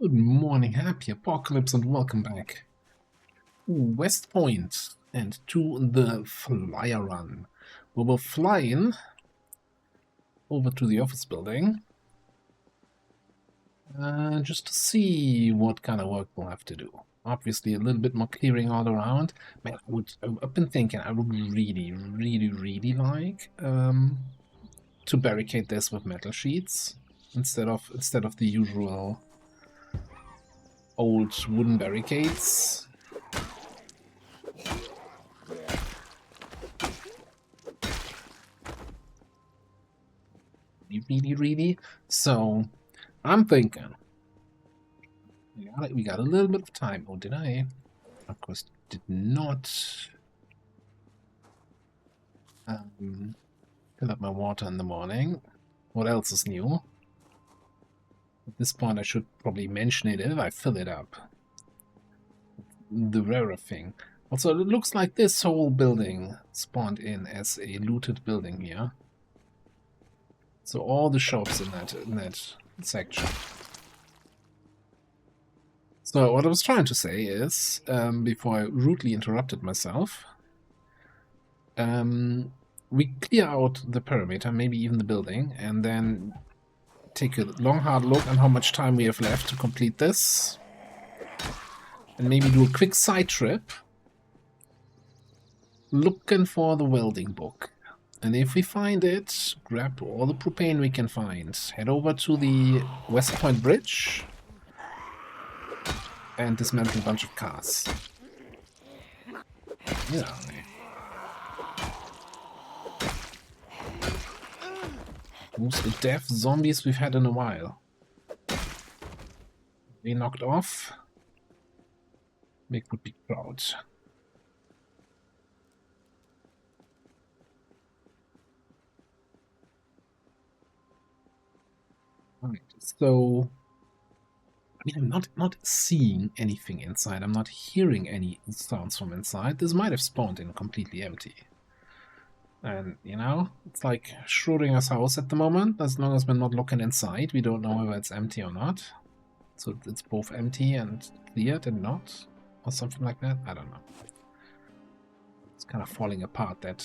Good morning, happy apocalypse, and welcome back to West Point and to the Flier run. We will fly in over to the office building just to see what kind of work we'll have to do. Obviously, a little bit more clearing all around. Man, I've been thinking I would really like to barricade this with metal sheets instead of the usual old wooden barricades. Really. So I'm thinking we got a little bit of time. Oh, did I? Of course, did not fill up my water in the morning. What else is new? At this point, I should probably mention it if I fill it up. The rarer thing. Also, it looks like this whole building spawned in as a looted building here. So all the shops in that section. So what I was trying to say is, before I rudely interrupted myself, we clear out the perimeter, maybe even the building, and then take a long hard look on how much time we have left to complete this. And maybe do a quick side trip looking for the welding book. And if we find it, grab all the propane we can find, head over to the West Point Bridge, and dismantle a bunch of cars. Yeah. Most deaf zombies we've had in a while. They knocked off. Mick would be proud. Alright, so I mean, I'm not seeing anything inside. I'm not hearing any sounds from inside. This might have spawned in completely empty. And, you know, it's like Schrodinger's house at the moment. As long as we're not looking inside, we don't know whether it's empty or not. So it's both empty and cleared and not, or something like that. I don't know. It's kind of falling apart, that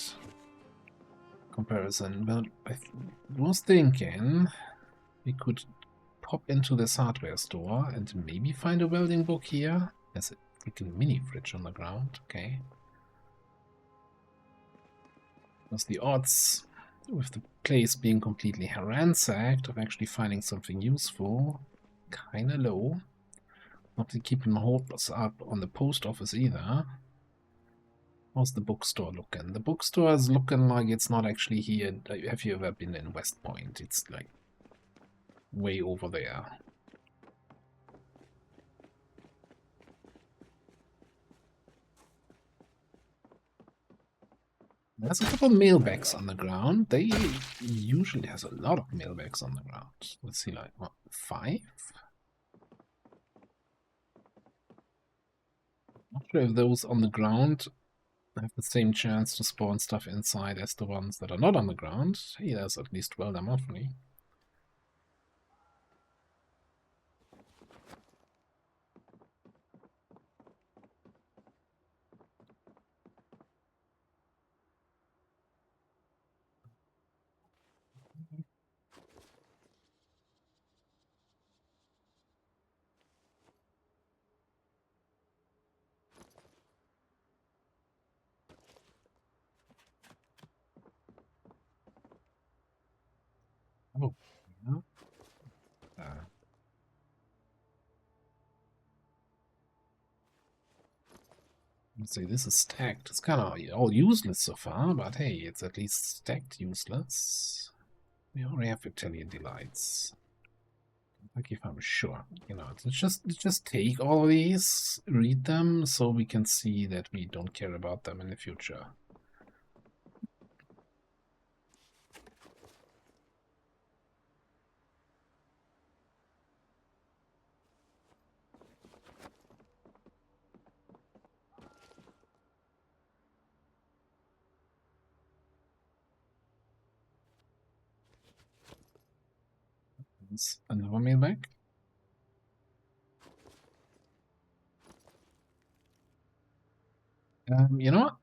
comparison. But I was thinking we could pop into this hardware store and maybe find a welding book here. There's a freaking mini fridge on the ground. Okay. Because the odds with the place being completely ransacked of actually finding something useful kind of low. Not to keep my hopes up on the post office either. How's the bookstore looking? The bookstore is looking like it's not actually here. Have you ever been in West Point? It's like way over there. There's a couple of mailbags on the ground. They usually has a lot of mailbags on the ground. Let's see, like, what, 5? Not sure if those on the ground have the same chance to spawn stuff inside as the ones that are not on the ground. Hey, there's at least welder monthly. Oh, yeah. Let's say this is stacked. It's kind of all useless so far, but hey, it's at least stacked useless. We already have Italian delights. Like, if I'm sure, you know, just take all of these, read them, so we can see that we don't care about them in the future. Another mailbag. You know what?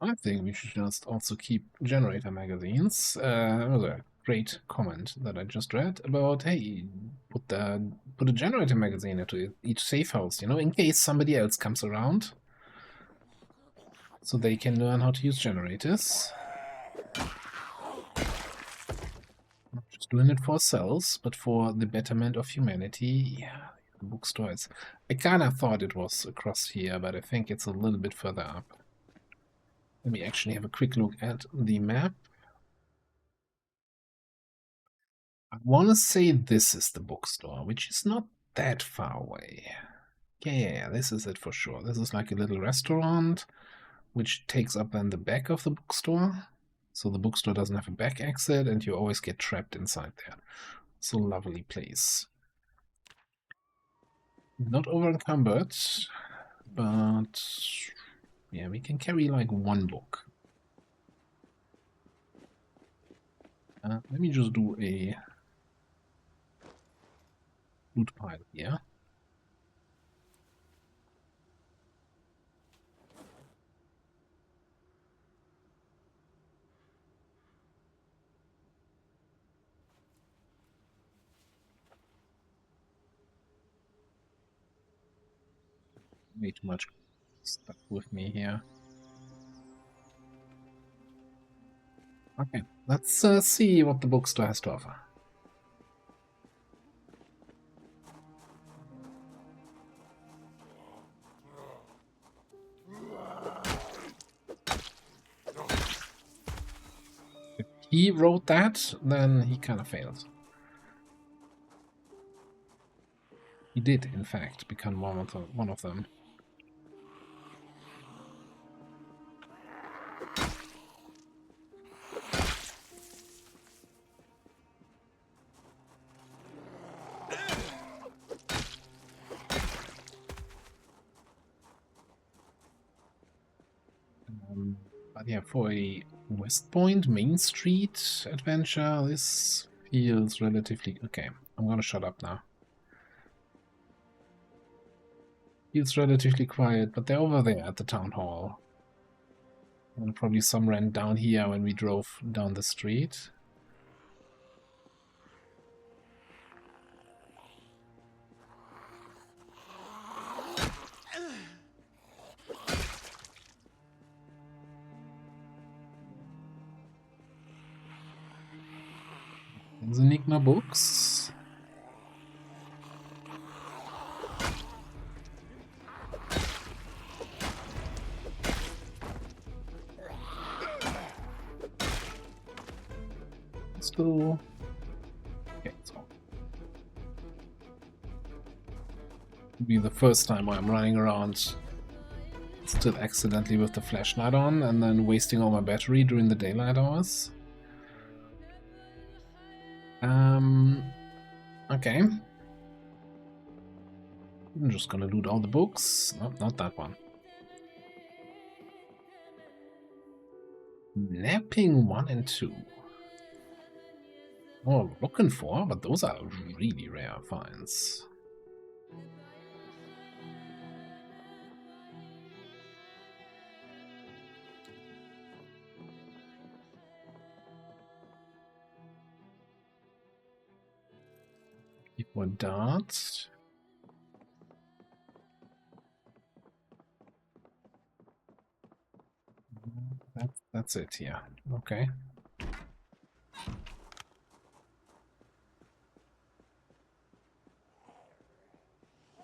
I think we should just also keep generator magazines. That was a great comment that I just read about, hey, put a generator magazine into each safe house, you know, in case somebody else comes around, so they can learn how to use generators. Not just doing it for ourselves, but for the betterment of humanity. Yeah, the bookstore is. I kind of thought it was across here, but I think it's a little bit further up. Let me actually have a quick look at the map. I want to say this is the bookstore, which is not that far away. Yeah, this is it for sure. This is like a little restaurant, which takes up then the back of the bookstore. So the bookstore doesn't have a back exit, and you always get trapped inside there. It's a lovely place. Not over encumbered, but yeah, we can carry like one book. Let me just do a loot pile here. Way too much stuff with me here. Okay, let's see what the bookstore has to offer. If he wrote that, then he kind of failed. He did, in fact, become one of them. But yeah, for a West Point Main Street adventure, this feels relatively... Okay, I'm gonna shut up now. Feels relatively quiet, but they're over there at the town hall. And probably some ran down here when we drove down the street. There's Enigma books. Still... Okay, so... It'll be the first time I'm running around still accidentally with the flashlight on and then wasting all my battery during the daylight hours. Okay. I'm just gonna loot all the books. Nope, not that one. Napping 1 and 2. Oh, looking for, but those are really rare finds. More darts. That's it, yeah. Okay.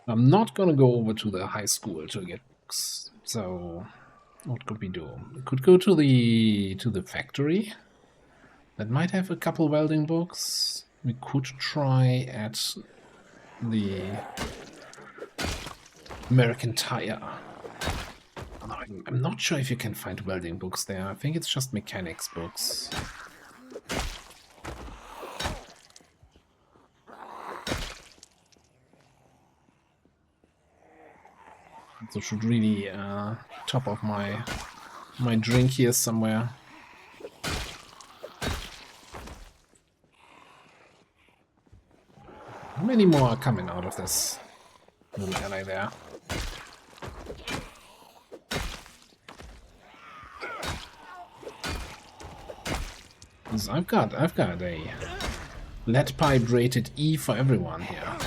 I'm not gonna go over to the high school to get books. So what could we do? We could go to the factory. That might have a couple welding books. We could try at the American Tire. I'm not sure if you can find welding books there. I think it's just mechanics books. So should really top of my drink here somewhere. How many more are coming out of this little alley there? 'Cause I've got a lead pipe rated E for everyone here.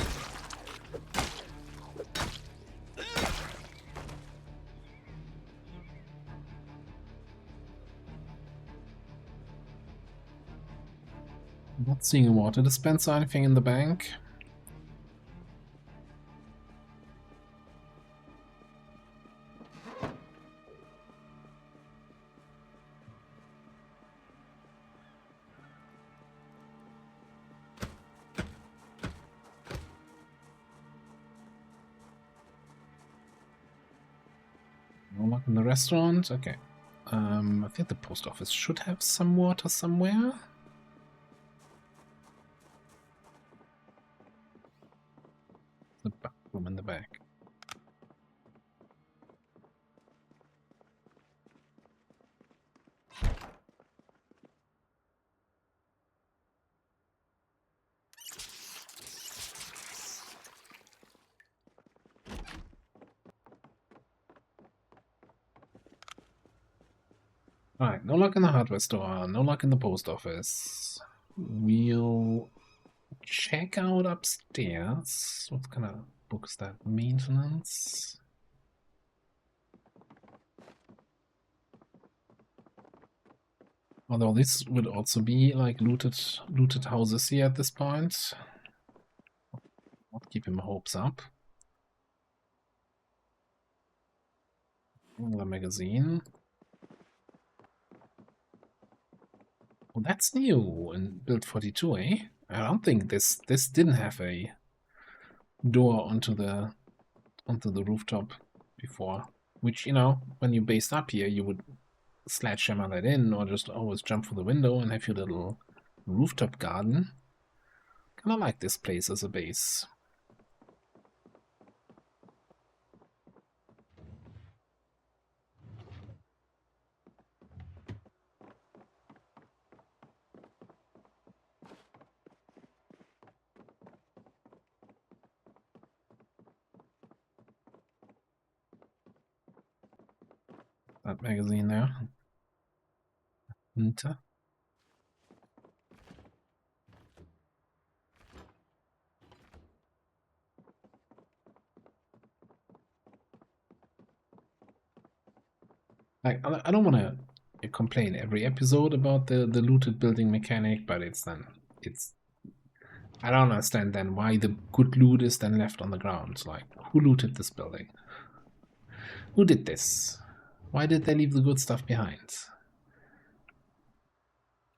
Not seeing a water dispenser, anything in the bank. No luck in the restaurant. Okay. I think the post office should have some water somewhere. The bathroom in the back. Alright, no luck in the hardware store, no luck in the post office. We'll check out upstairs. What kind of book is that? Maintenance? Although this would also be like looted houses here at this point. Not keeping my hopes up. Another magazine. Oh, that's new in build 42, eh? I don't think this didn't have a door onto the rooftop before. Which, you know, when you based up here, you would sledgehammer that in, or just always jump through the window and have your little rooftop garden. Kinda like this place as a base. That magazine there. Winter. Like, I don't want to complain every episode about the looted building mechanic, but it's I don't understand then why the good loot is then left on the ground. Like, who looted this building? Who did this? Why did they leave the good stuff behind?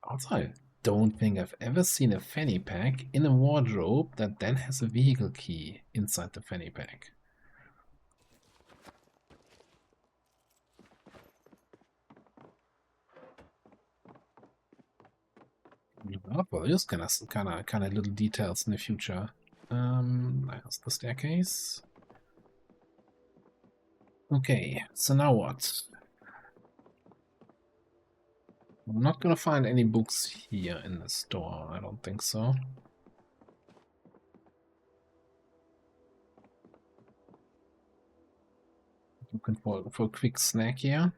Also, I don't think I've ever seen a fanny pack in a wardrobe that then has a vehicle key inside the fanny pack. Well, there's kind of little details in the future. There's the staircase. Okay, so now what? I'm not gonna find any books here in the store. I don't think so. Looking for a quick snack here.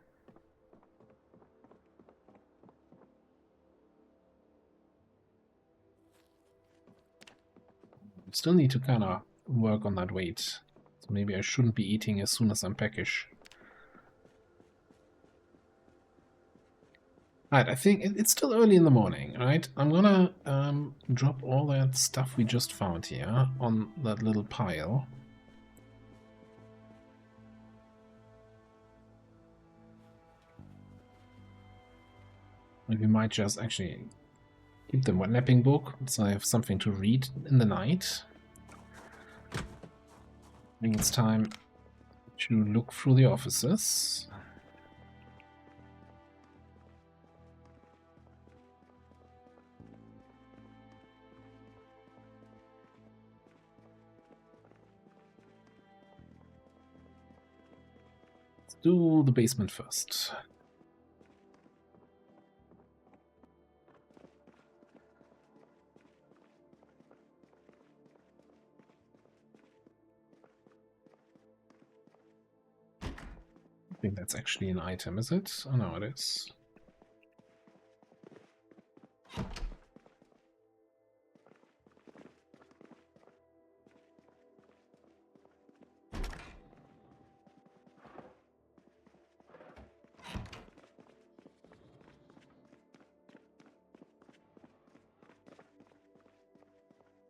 Still need to kind of work on that weight. So maybe I shouldn't be eating as soon as I'm peckish. Right, I think it's still early in the morning, right? I'm gonna drop all that stuff we just found here on that little pile. We might just actually keep the napping book, so I have something to read in the night. I think it's time to look through the offices. Let's do the basement first. I think that's actually an item, is it? Oh no, it is.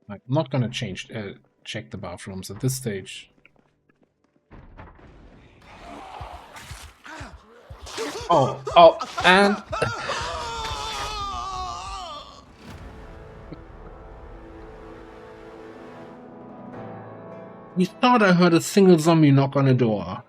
Like, I'm not gonna check the bathrooms at this stage. Oh, and we thought I heard a single zombie knock on a door.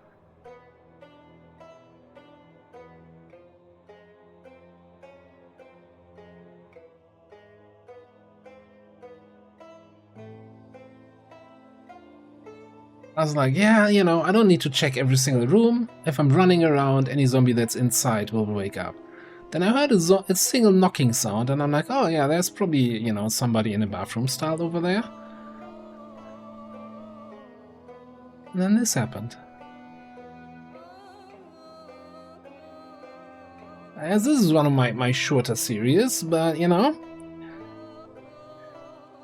I was like, yeah, you know, I don't need to check every single room. If I'm running around, any zombie that's inside will wake up. Then I heard a single knocking sound, and I'm like, oh yeah, there's probably, you know, somebody in a bathroom stall over there. And then this happened. As this is one of my shorter series, but, you know,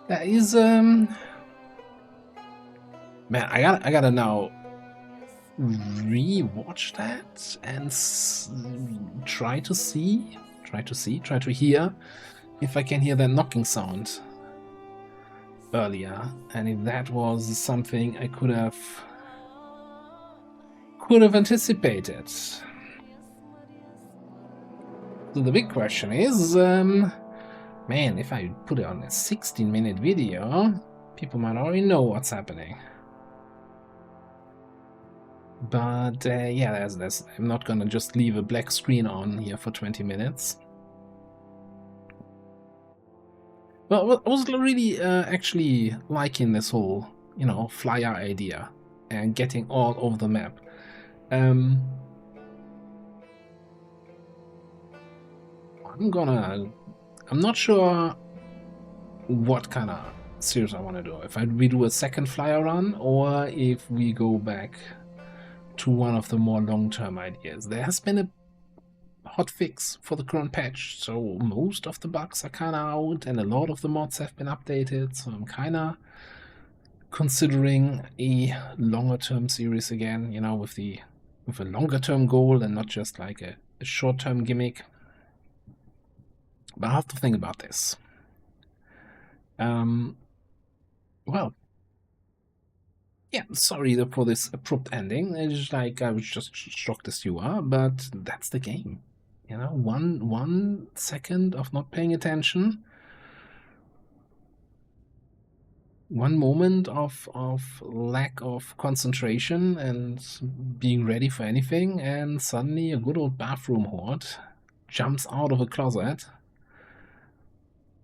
that is, man, I gotta now re-watch that and try to hear if I can hear that knocking sound earlier, and if that was something I could have anticipated. So the big question is, man, if I put it on a 16-minute video, people might already know what's happening. But yeah, I'm not gonna just leave a black screen on here for 20 minutes. Well, I was really actually liking this whole, you know, Flier idea and getting all over the map. I'm not sure what kind of series I want to do. If we do a second Flier run, or if we go back to one of the more long-term ideas. There has been a hot fix for the current patch, so most of the bugs are kind of out, and a lot of the mods have been updated, so I'm kind of considering a longer-term series again, you know, with a longer-term goal and not just like a short-term gimmick. But I have to think about this. Well, yeah, sorry for this abrupt ending. It's like I was just shocked as you are, but that's the game. You know, one second of not paying attention, one moment of lack of concentration and being ready for anything, and suddenly a good old bathroom horde jumps out of a closet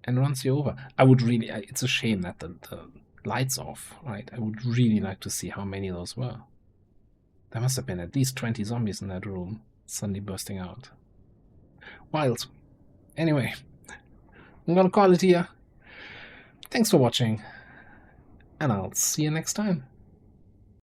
and runs you over. I would really, it's a shame that the lights off, right? I would really like to see how many those were. There must have been at least 20 zombies in that room, suddenly bursting out. Wild. Anyway, I'm gonna call it here. Thanks for watching, and I'll see you next time.